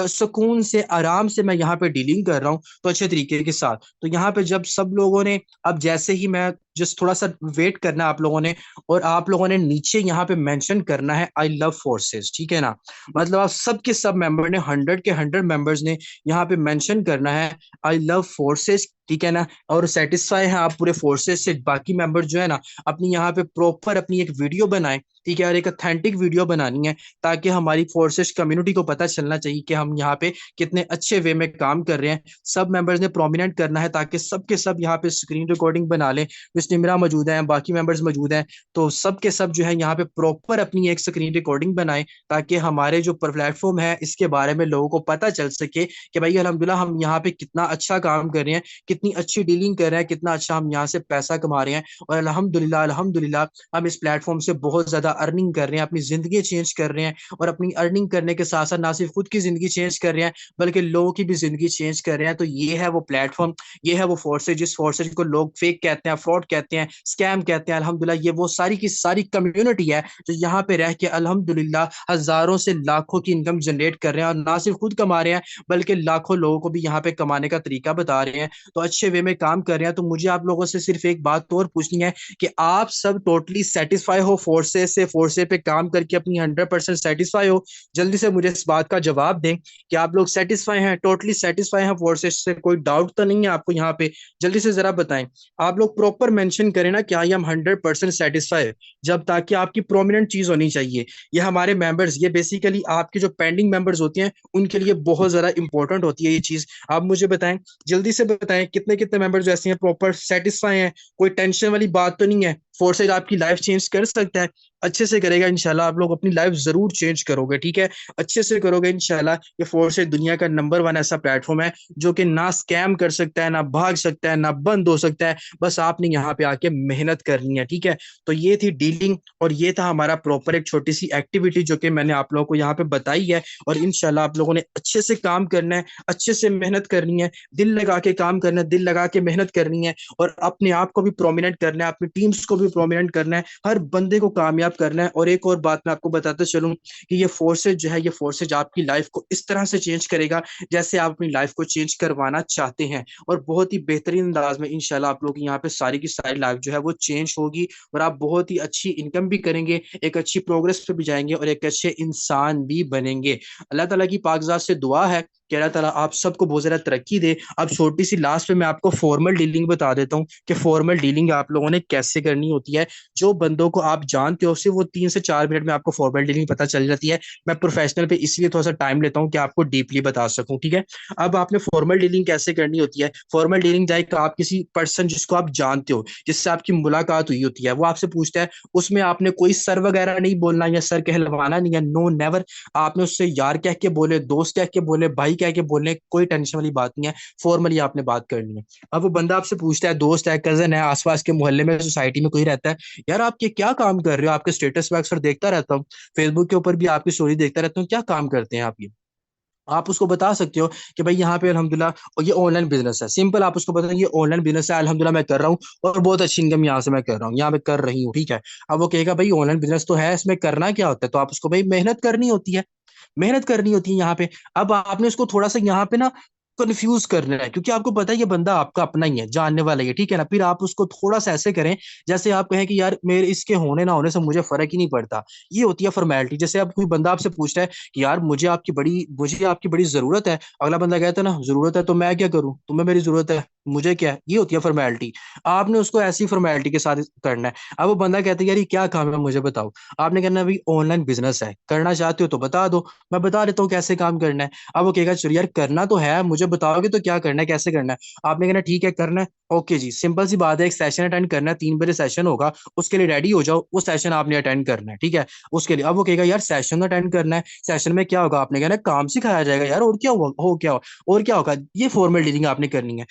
सुकून से आराम से मैं यहाँ पे डीलिंग कर रहा हूँ, तो अच्छे तरीके के साथ। तो यहाँ पे जब सब लोगों ने, अब जैसे ही मैं जस्ट थोड़ा सा वेट करना है आप लोगों ने, और आप लोगों ने नीचे यहाँ पे मेंशन करना है आई लव फोर्सेस, ठीक है ना। मतलब आप सब के सब मेंबर ने, 100 के 100 मेंबर्स ने यहाँ पे मेंशन करना है आई लव फोर्सेस, ठीक है ना। और सेटिस्फाई है आप पूरे फोर्सेस से। बाकी मेंबर्स जो है ना अपनी यहाँ पे प्रॉपर अपनी एक वीडियो बनाए, ठीक है, और एक ऑथेंटिक वीडियो बनानी है, ताकि हमारी फोर्सेस कम्युनिटी को पता चलना चाहिए कि हम यहाँ पे कितने अच्छे वे में काम कर रहे हैं। सब मेंबर्स ने प्रोमिनेंट करना है ताकि सब के सब यहाँ पे स्क्रीन रिकॉर्डिंग बना लें। निमरा मौजूद है, बाकी मेंबर्स मौजूद हैं, तो सब के सब जो है यहाँ पे प्रॉपर अपनी एक स्क्रीन रिकॉर्डिंग बनाए, ताकि हमारे जो प्लेटफॉर्म है इसके बारे में लोगों को पता चल सके कि भाई अल्हम्दुलिल्लाह हम यहाँ पे कितना अच्छा काम कर रहे हैं, कितनी अच्छी डीलिंग कर रहे हैं, कितना अच्छा हम यहाँ से पैसा कमा रहे हैं। और अल्हम्दुलिल्लाह अल्हम्दुलिल्लाह हम इस प्लेटफॉर्म से बहुत ज्यादा अर्निंग कर रहे हैं, अपनी जिंदगी चेंज कर रहे हैं। और अपनी अर्निंग करने के साथ साथ ना सिर्फ खुद की जिंदगी चेंज कर रहे हैं, बल्कि लोगों की भी जिंदगी चेंज कर रहे हैं। तो ये है वो प्लेटफॉर्म, ये है वो फोर्सेज, जिस फोर्सेज को लोग फेक कहते हैं, फ्रॉड कहते हैं, स्कैम कहते हैं। अल्हम्दुलिल्लाह ये वो सारी की सारी कम्युनिटी है जो यहाँ पे रह के अल्हम्दुलिल्लाह हजारों से लाखों की इनकम जनरेट कर रहे हैं, और ना सिर्फ खुद कमा रहे हैं बल्कि लाखों लोगों को भी यहाँ पे कमाने का तरीका बता रहे हैं। तो अच्छे वे में काम कर रहे हैं। तो मुझे आप लोगों से सिर्फ एक बात और पूछनी है कि आप सब टोटली सेटिस्फाई हो फोर्सेस से, फोर्सेस पे काम करके अपनी 100% सेटिस्फाई हो? जल्दी से मुझे इस बात का जवाब दें कि आप लोग सेटिस्फाई हैं, टोटली सेटिस्फाई हैं फोर्सेस से, कोई डाउट तो नहीं है आपको यहाँ पे? जल्दी से जरा बताएं। आप लोग प्रॉपर मेंशन करें ना कि आई एम 100% सेटिस्फाई, जब ताकि आपकी प्रोमिनेंट चीज होनी चाहिए। ये हमारे मेंबर्स, ये बेसिकली आपके जो पेंडिंग मेंबर्स होते हैं उनके लिए बहुत ज्यादा इंपॉर्टेंट होती है ये चीज। आप मुझे बताएं, जल्दी से बताएं कितने कितने मेंबर्स ऐसे हैं प्रॉपर सेटिस्फाई हैं? कोई टेंशन वाली बात तो नहीं है? फोर्सेज आपकी लाइफ चेंज कर सकता है, अच्छे से करेगा इंशाल्लाह। आप लोग अपनी लाइफ जरूर चेंज करोगे, ठीक है, अच्छे से करोगे इंशाल्लाह। ये फोर्सेज दुनिया का नंबर 1 ऐसा प्लेटफॉर्म है जो कि ना स्कैम कर सकता है, ना भाग सकता है, ना बंद हो सकता है। बस आपने यहाँ पे आके मेहनत करनी है, ठीक है। तो ये थी डीलिंग, और ये था हमारा प्रॉपर एक छोटी सी एक्टिविटी जो कि मैंने आप लोगों को यहाँ पे बताई है। और इंशाल्लाह आप लोगों ने अच्छे से काम करना है, अच्छे से मेहनत करनी है, दिल लगा के काम करना है, दिल लगा के मेहनत करनी है, और अपने आप को भी प्रोमिनेंट करना है, अपनी टीम्स को भी प्रोमिनेंट करना है, हर बंदे को कामयाब करना करना है। और एक और बात मैं आपको बताता चलूं कि ये फोर्सेज जो है, ये फोर्सेज आपकी लाइफ को इस तरह से चेंज करेगा जैसे आप अपनी लाइफ को चेंज करवाना चाहते हैं, और बहुत ही बेहतरीन अंदाज में इंशाल्लाह आप लोगों की यहाँ पे सारी की सारी लाइफ जो है वो चेंज होगी, और आप बहुत ही अच्छी इनकम भी करेंगे, एक अच्छी प्रोग्रेस पे भी जाएंगे, और एक अच्छे इंसान भी बनेंगे। अल्लाह ताला की पाकज़ात से दुआ है कि अल्लाह ताला आप सबको बहुत ज्यादा तरक्की दे। अब छोटी सी लास्ट पे मैं आपको फॉर्मल डीलिंग बता देता हूँ कि फॉर्मल डीलिंग आप लोगों ने कैसे करनी होती है। जो बंदों को आप जानते हो सिर्फ वो 3 से 4 मिनट में आपको फॉर्मल डीलिंग पता चल जाती है। मैं प्रोफेशनल पे इसलिए थोड़ा सा टाइम लेता हूँ कि आपको डीपली बता सकूं, ठीक है। अब आपने फॉर्मल डीलिंग कैसे करनी होती है। फॉर्मल डीलिंग जाए आप किसी पर्सन जिसको आप जानते हो, जिससे आपकी मुलाकात हुई होती है, वो आपसे पूछता है, उसमें आपने कोई सर वगैरह नहीं बोलना या सर कहलवाना नहीं है, नो नेवर। आपने उससे यार कह के बोले, दोस्त कह के बोले, भाई कह के बोले, कोई टेंशन वाली बात नहीं है। फॉर्मली आपने बात करनी है। अब वो बंदा आपसे पूछता है, दोस्त है, कजन है, आसपास के मोहल्ले में, सोसाइटी में कोई रहता है, यार आप ये क्या काम कर रहे हो, आपके स्टेटस मैं अक्सर देखता रहता हूँ, फेसबुक के ऊपर भी आपकी स्टोरी देखता रहता हूँ, क्या काम करते हैं आप ये। आप उसको बता सकते हो कि भाई यहाँ पे अल्हम्दुलिल्लाह, और ये ऑनलाइन बिजनेस है, सिंपल। आप उसको बता, ये ऑनलाइन बिजनेस है, अल्हम्दुलिल्लाह मैं कर रहा हूँ, और बहुत अच्छी इनकम यहाँ से मैं कर रहा हूँ, यहाँ पे कर रही हूँ, ठीक है। अब वो कहेगा भाई ऑनलाइन बिजनेस तो है, इसमें करना क्या होता है, तो आप उसको भाई मेहनत करनी होती है, मेहनत करनी होती है यहाँ पे। अब आपने उसको थोड़ा सा यहाँ पे ना कंफ्यूज करना है, क्योंकि आपको पता है ये बंदा आपका अपना ही है, जानने वाला ही है, ठीक है ना। फिर आप उसको थोड़ा सा ऐसे करें जैसे आप कहें कि यार मेरे इसके होने ना होने से मुझे फर्क ही नहीं पड़ता। ये होती है फॉर्मेलिटी। जैसे अब कोई बंदा आपसे पूछता है कि यार मुझे आपकी बड़ी जरूरत है, अगला बंदा कहता है ना, जरूरत है तो मैं क्या करूं, तुम्हें मेरी जरूरत है, मुझे क्या है। ये होती है फॉर्मेलिटी। आपने उसको ऐसी फॉर्मेलिटी के साथ करना है। अब वो बंदा कहता है यार ये क्या काम है मुझे बताओ। आपने कहना है भाई ऑनलाइन बिजनेस है, करना चाहते हो तो बता दो, मैं बता देता हूँ कैसे काम करना है। अब वो कहेगा चलो यार करना तो है, मुझे बताओगे तो क्या करना है, कैसे करना है। आपने कहना ठीक है करना है, ओके जी, सिंपल सी बात है, एक सेशन अटेंड करना है, 3 बजे सेशन होगा, उसके लिए रेडी हो जाओ, वो सेशन आपने अटेंड करना है, ठीक है। उसके लिए अब वो कहेगा यार सेशन अटेंड करना है, सेशन में क्या होगा, आपने कहना काम सिखाया जाएगा यार, और क्या हुआ हो क्या हो, और क्या होगा। ये फॉर्मल डीलिंग आपने करनी है।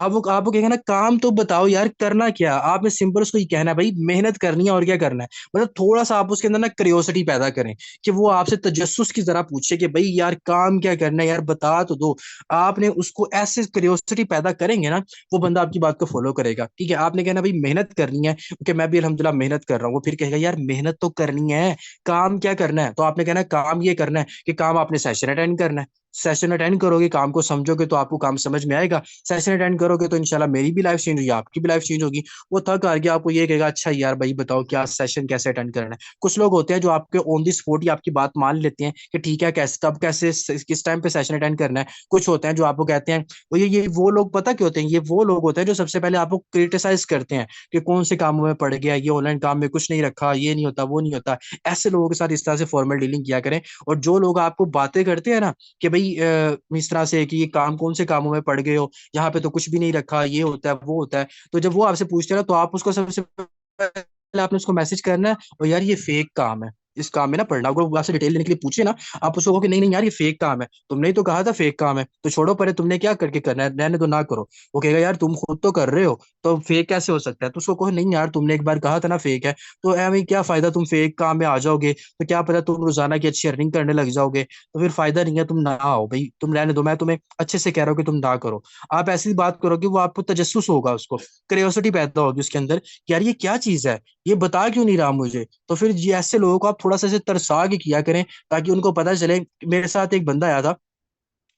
आपको कहेगा ना काम तो बताओ यार करना क्या। आपने सिंपल उसको ये कहना है भाई मेहनत करनी है, और क्या करना है। मतलब थोड़ा सा आप उसके अंदर ना क्यूरियोसिटी पैदा करें, कि वो आपसे तजस्सुस की तरह पूछे कि भाई यार काम क्या करना है, यार बता तो दो। आपने उसको ऐसे क्यूरियोसिटी पैदा करेंगे ना, वो बंदा आपकी बात को फॉलो करेगा, ठीक है। आपने कहना भाई मेहनत करनी है, क्योंकि मैं भी अल्हम्दुलिल्लाह मेहनत कर रहा हूँ। वो फिर कहेगा यार मेहनत तो करनी है, काम क्या करना है, तो आपने कहना है काम ये करना है कि काम आपने सेशन अटेंड करना है। सेशन अटेंड करोगे, काम को समझोगे तो आपको काम समझ में आएगा। सेशन अटेंड करोगे तो इंशाल्लाह मेरी भी लाइफ चेंज होगी, आपकी भी लाइफ चेंज होगी। वो थक हार के आपको ये कहेगा अच्छा यार भाई बताओ क्या सेशन कैसे अटेंड करना है। कुछ लोग होते हैं जो आपके ऑन दी स्पॉट ही आपकी बात मान लेते हैं कि ठीक है, कैसे कब कैसे किस टाइम पे सेशन अटेंड करना है। कुछ होते हैं जो आपको कहते हैं, वो लोग पता क्या होते हैं, ये वो लोग होते हैं जो सबसे पहले आपको क्रिटिसाइज करते हैं कि कौन से कामों में पड़ गया, ये ऑनलाइन काम में कुछ नहीं रखा, ये नहीं होता, वो नहीं होता। ऐसे लोगों के साथ इस तरह से फॉर्मल डीलिंग किया करें। और जो लोग आपको बातें करते हैं ना कि भाई इस तरह से कि ये काम कौन से कामों में पड़ गए हो, यहाँ पे तो कुछ भी नहीं रखा, ये होता है वो होता है, तो जब वो आपसे पूछते हैं ना, तो आप उसको सबसे पहले आपने उसको मैसेज करना है, और यार ये फेक काम है, इस काम में ना पढ़ना। अगर वो आपसे डिटेल लेने के लिए पूछे ना, आप उसको कहो कि नहीं नहीं यार ये फेक काम है, तुमने ही तो कहा था फेक काम है, तो छोड़ो परे, तुमने क्या करके करना है, रहने दो ना करो। वो कहेगा यार तुम खुद तो कर रहे हो, तो फेक कैसे हो सकता है। तो उसको कहो नहीं यार तुमने एक बार कहा था ना फेक है, तो ऐਵੇਂ क्या फायदा, तुम फेक काम में आ जाओगे तो क्या पता तुम रोजाना की अच्छी अर्निंग करने लग जाओगे, तो फिर फायदा नहीं है, तुम ना आओ भाई, तुम रहने दो, मैं तुम्हें अच्छे से कह रहा हूँ कि तुम ना करो। आप ऐसी बात करोगे, वो आपको तजस्सुस होगा, उसको क्यूरियोसिटी पैदा होगी उसके अंदर कि यार ये क्या चीज है, ये बता क्यों नहीं रहा मुझे। तो फिर ये ऐसे लोगों को आप थोड़ा सा ऐसे तरसा के किया करें, ताकि उनको पता चले। मेरे साथ एक बंदा आया था,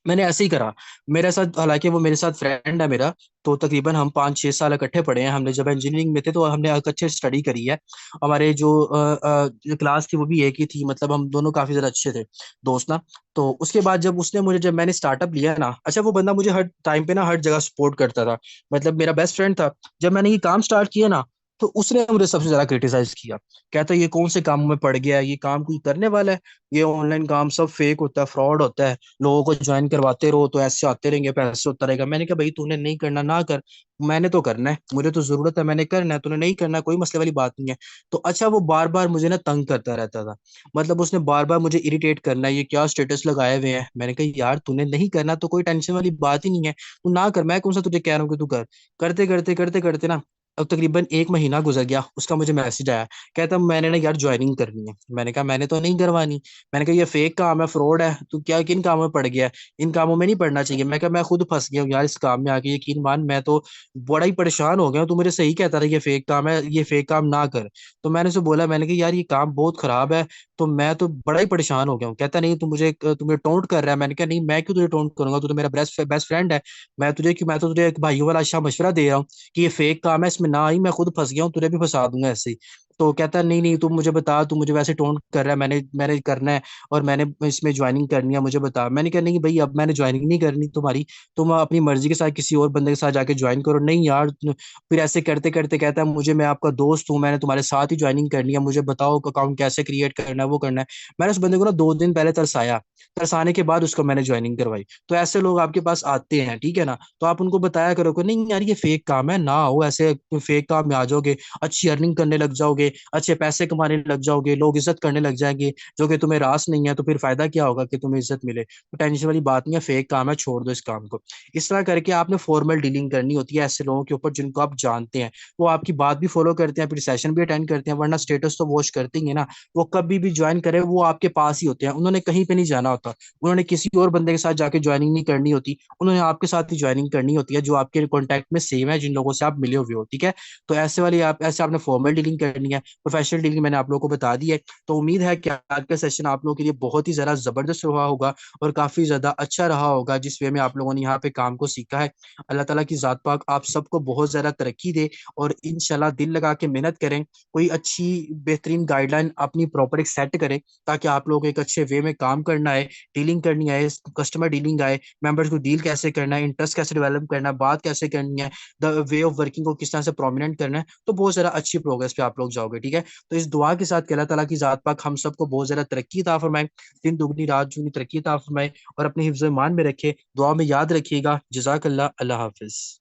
मैंने ऐसे ही करा मेरे साथ, हालांकि वो मेरे साथ फ्रेंड है मेरा, तो तकरीबन हम 5-6 साल इकट्ठे पढ़े हैं। हमने जब इंजीनियरिंग में थे तो हमने अच्छे स्टडी करी है। हमारे जो क्लास थी वो भी एक ही थी, मतलब हम दोनों काफी ज्यादा अच्छे थे दोस्त ना। तो उसके बाद जब मैंने स्टार्टअप लिया ना, अच्छा वो बंदा मुझे हर टाइम पे ना हर जगह सपोर्ट करता था, मतलब मेरा बेस्ट फ्रेंड था। जब मैंने ये काम स्टार्ट किया ना, तो उसने मुझे सबसे ज्यादा क्रिटिसाइज किया। कहता ये कौन से कामों में पड़ गया है, ये काम कोई करने वाला है, ये ऑनलाइन काम सब फेक होता है, फ्रॉड होता है, लोगों को ज्वाइन करवाते रहो तो ऐसे आते रहेंगे, पैसे होता रहेगा। मैंने कहा भाई तूने नहीं करना ना कर, मैंने तो करना है, मुझे तो जरूरत है, मैंने करना है, तूने नहीं करना कोई मसले वाली बात नहीं है। तो अच्छा वो बार बार मुझे ना तंग करता रहता था, मतलब उसने बार बार मुझे इरिटेट करना है, ये क्या स्टेटस लगाए हुए हैं। मैंने कहा यार तूने नहीं करना तो कोई टेंशन वाली बात ही नहीं है, तू ना कर, मैं कौन सा तुझे कह रहा हूँ कि तू कर। करते करते करते करते ना अब तकरीबन 1 महीना गुजर गया, उसका मुझे मैसेज आया, कहता मैंने ना यार ज्वाइनिंग करनी है। मैंने कहा मैंने तो नहीं करवानी। मैंने कहा ये फेक काम है, फ्रॉड है, तू क्या किन कामों में पड़ गया है, इन कामों में नहीं पड़ना चाहिए। मैं कहा मैं खुद फंस गया हूँ यार इस काम में आके, यकीन मान मैं तो बड़ा ही परेशान हो गया हूँ। तू मुझे सही कहता था ये फेक काम है, ये फेक काम ना कर। तो मैंने उसे बोला, मैंने कहा यार ये काम बहुत खराब है, तो मैं तो बड़ा ही परेशान हो गया हूँ। कहता नहीं तू मुझे टोंट कर रहा है। मैंने कहा नहीं, मैं क्यों तुझे टोंट करूंगा, तू तो मेरा बेस्ट बेस्ट फ्रेंड है। मैं तो तुझे एक भाइयों वाला अच्छा मशवरा दे रहा हूँ कि ये फेक काम है, इसमें ना आई, मैं खुद फंस गया हूँ, तुझे भी फंसा दूंगा ऐसे ही। तो कहता नहीं नहीं, तू मुझे बता, तू मुझे वैसे टोंट कर रहा है, मैंने मैंने करना है और मैंने इसमें ज्वाइनिंग करनी है, मुझे बता। मैंने कहा नहीं भाई, अब मैंने ज्वाइनिंग नहीं करनी तुम्हारी, तुम अपनी मर्जी के साथ किसी और बंदे के साथ जाके ज्वाइन करो। नहीं यार, फिर ऐसे करते करते कहता है मुझे, मैं आपका दोस्त हूँ, मैंने तुम्हारे साथ ही ज्वाइनिंग करनी है, मुझे बताओ अकाउंट कैसे क्रिएट करना है, वो करना है। मैंने उस बंदे को ना 2 दिन पहले तरसाया, तरसाने के बाद उसको मैंने ज्वाइनिंग करवाई। तो ऐसे लोग आपके पास आते हैं, ठीक है ना, तो आप उनको बताया करो कि नहीं यार ये फेक काम है, ना हो ऐसे फेक काम में आ जाओगे, अच्छी अर्निंग करने लग जाओगे, अच्छे पैसे कमाने लग जाओगे, लोग इज्जत करने लग जाएंगे, जो कि तुम्हें रास नहीं है, तो फिर फायदा क्या होगा कि तुम्हें इज्जत मिले। तो टेंशन वाली बात नहीं है, फेक काम है, छोड़ दो इस काम को। इस तरह करके आपने फॉर्मल डीलिंग करनी होती है ऐसे लोगों के ऊपर जिनको आप जानते हैं, वो आपकी बात भी फॉलो करते हैं, फिर सेशन भी अटेंड करते हैं, वरना स्टेटस तो वॉच करते ही है ना। वो कभी भी ज्वाइन करे वो आपके पास ही होते हैं, उन्होंने कहीं पे नहीं जाना होता, उन्होंने किसी और बंदे के साथ जाके ज्वाइनिंग नहीं करनी होती, उन्होंने आपके साथ ही ज्वाइनिंग करनी होती है, जो आपके कॉन्टैक्ट में सेम है, जिन लोगों से आप मिले हुए हो, ठीक है। तो ऐसे वाली आप ऐसे आपने फॉर्मल डीलिंग करनी है, प्रोफेशनल डीलिंग मैंने आप लोगों को बता दी है। तो उम्मीद है कि आज का सेशन आप लोगों के लिए बहुत ही ज्यादा जबरदस्त रहा होगा और काफी ज्यादा अच्छा रहा होगा, जिस वे में आप लोगों ने यहाँ पे काम को सीखा है। अल्लाह ताला की जात पाक आप सबको बहुत ज्यादा तरक्की दे, और इंशाल्लाह दिल लगा के मेहनत करें, कोई अच्छी बेहतरीन गाइडलाइन अपनी प्रॉपर एक सेट करें, ताकि आप लोग एक अच्छे वे में काम करना है, डीलिंग करनी है, कस्टमर डीलिंग आए, मेंबर्स को डील कैसे करना है, इंटरेस्ट कैसे डेवलप करना है, बात कैसे करनी है, द वे ऑफ वर्किंग को किस तरह से प्रोमिनेंट करना है, तो बहुत ज़्यादा अच्छी प्रोग्रेस पे आप लोग जाओगे, ठीक है। तो इस दुआ के साथ कि अल्लाह ताला की जात पाक हम सबको बहुत ज़्यादा तरक्की अता फरमाए, दिन दुगनी रात जुगनी तरक्की अता फरमाए, और अपने हिफ्ज़ ईमान में रखे, दुआ में याद रखिएगा। जज़ाकल्लाह, अल्लाह हाफिज़।